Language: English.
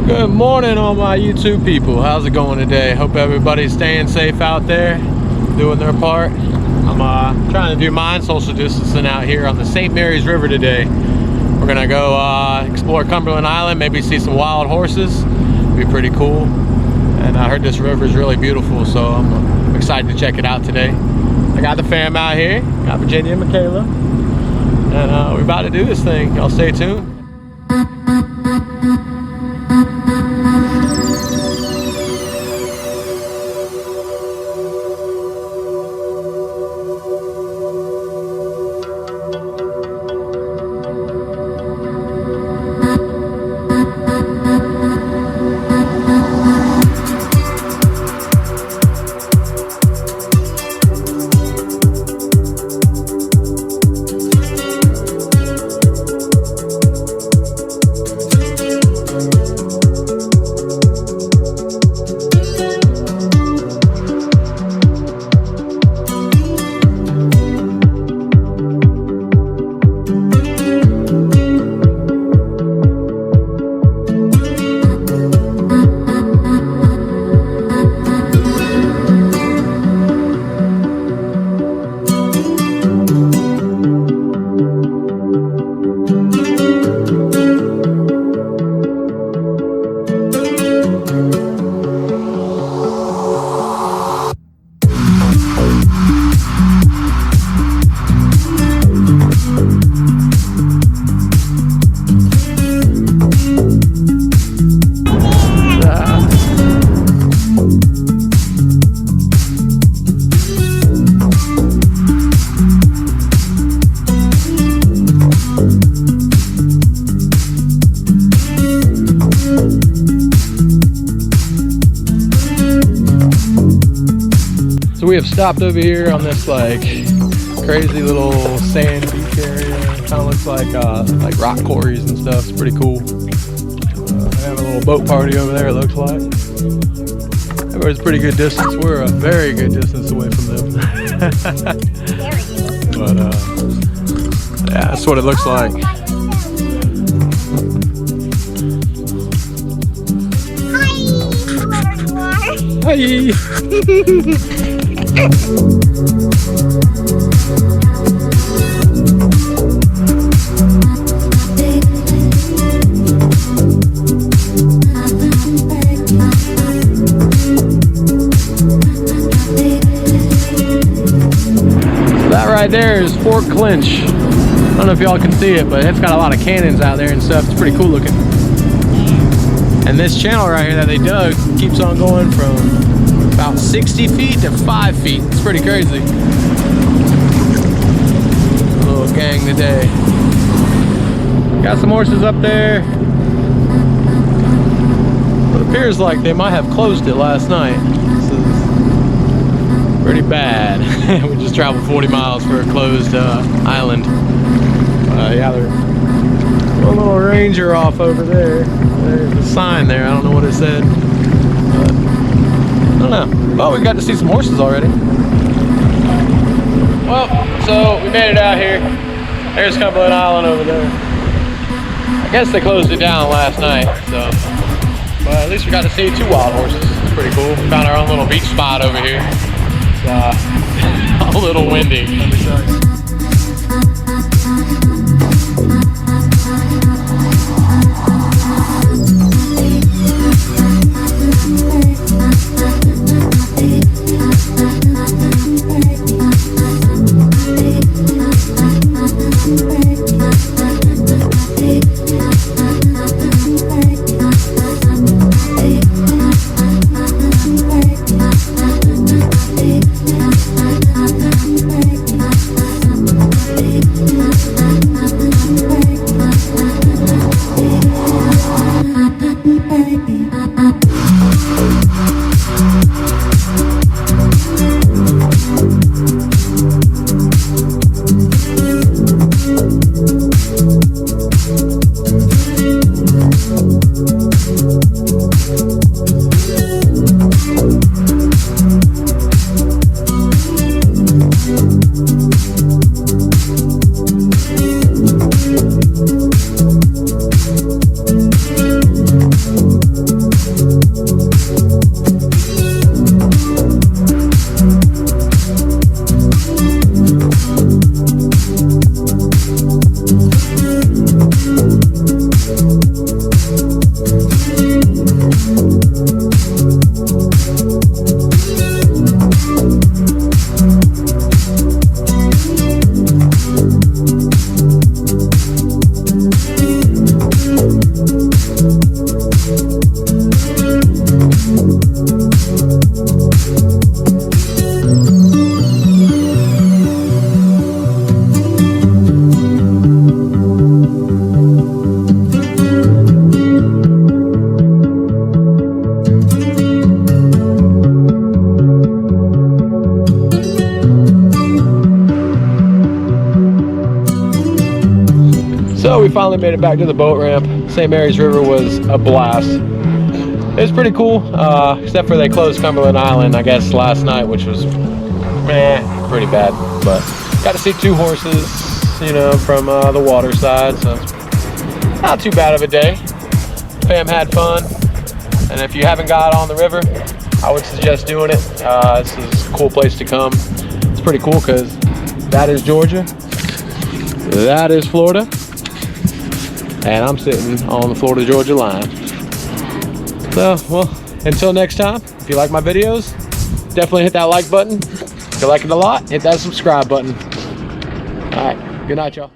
Good morning, all my YouTube people. How's it going today? Hope everybody's staying safe out there, doing their part. I'm trying to do mine, social distancing out here on the St.Marys River today. We're gonna go explore Cumberland Island, maybe see some wild horses. Be pretty cool. And I heard this river is really beautiful, so I'm excited to check it out today. I got the fam out here, got Virginia and Michaela, and we're about to do this thing. Y'all stay tuned. We have stopped over here on this like crazy little sand beach area. It kind of looks like rock quarries and stuff. It's pretty cool. They have a little boat party over there, it looks like. Everybody's a pretty good distance. We're a very good distance away from them. But yeah, that's what it looks like. Hi! That right there is Fort Clinch. I don't know if y'all can see it, but it's got a lot of cannons out there and stuff. It's pretty cool looking. And this channel right here that they dug keeps on going from about 60 feet to 5 feet. It's pretty crazy. A little gang today. Got some horses up there. It appears like they might have closed it last night. This is pretty bad. We just traveled 40 miles for a closed island. Yeah, there's one little ranger off over there. There's a sign there. I don't know what it said. But I don't know. Well, we got to see some horses already. Well, so we made it out here. There's Cumberland Island over there. I guess they closed it down last night, so. But at least we got to see 2 wild horses. It's pretty cool. We found our own little beach spot over here. It's a little windy. So we finally made it back to the boat ramp. St. Marys River was a blast. It was pretty cool, except for they closed Cumberland Island, I guess, last night, which was pretty bad. But got to see 2 horses, you know, from the water side, so not too bad of a day. Fam had fun, and if you haven't got on the river, I would suggest doing it. This is a cool place to come. It's pretty cool because that is Georgia, that is Florida, and I'm sitting on the Florida-Georgia line. So, well, until next time, if you like my videos, definitely hit that like button. If you like it a lot, hit that subscribe button. All right, good night, y'all.